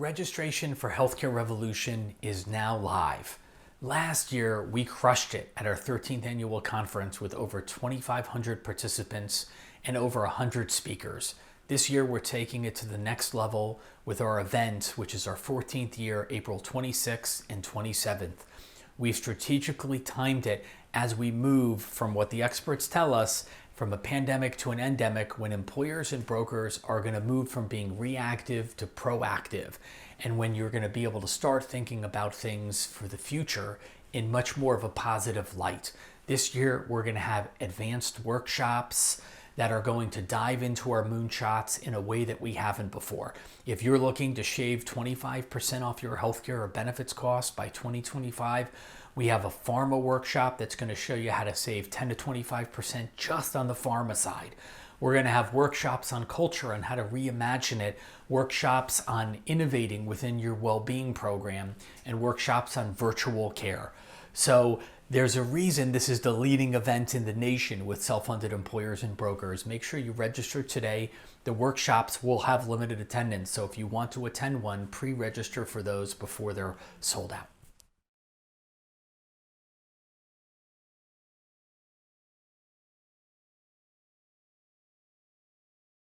registration for Healthcare Revolution is now live. Last year, we crushed it at our 13th annual conference with over 2,500 participants and over 100 speakers. This year, we're taking it to the next level with our event, which is our 14th year, April 26th and 27th. We've strategically timed it as we move from what the experts tell us from a pandemic to an endemic, when employers and brokers are going to move from being reactive to proactive, and when you're going to be able to start thinking about things for the future in much more of a positive light. This year, we're going to have advanced workshops that are going to dive into our moonshots in a way that we haven't before. If you're looking to shave 25% off your healthcare or benefits costs by 2025, we have a pharma workshop that's going to show you how to save 10 to 25% just on the pharma side. We're going to have workshops on culture and how to reimagine it, workshops on innovating within your well-being program, and workshops on virtual care. So there's a reason this is the leading event in the nation with self-funded employers and brokers. Make sure you register today. The workshops will have limited attendance, so if you want to attend one, pre-register for those before they're sold out.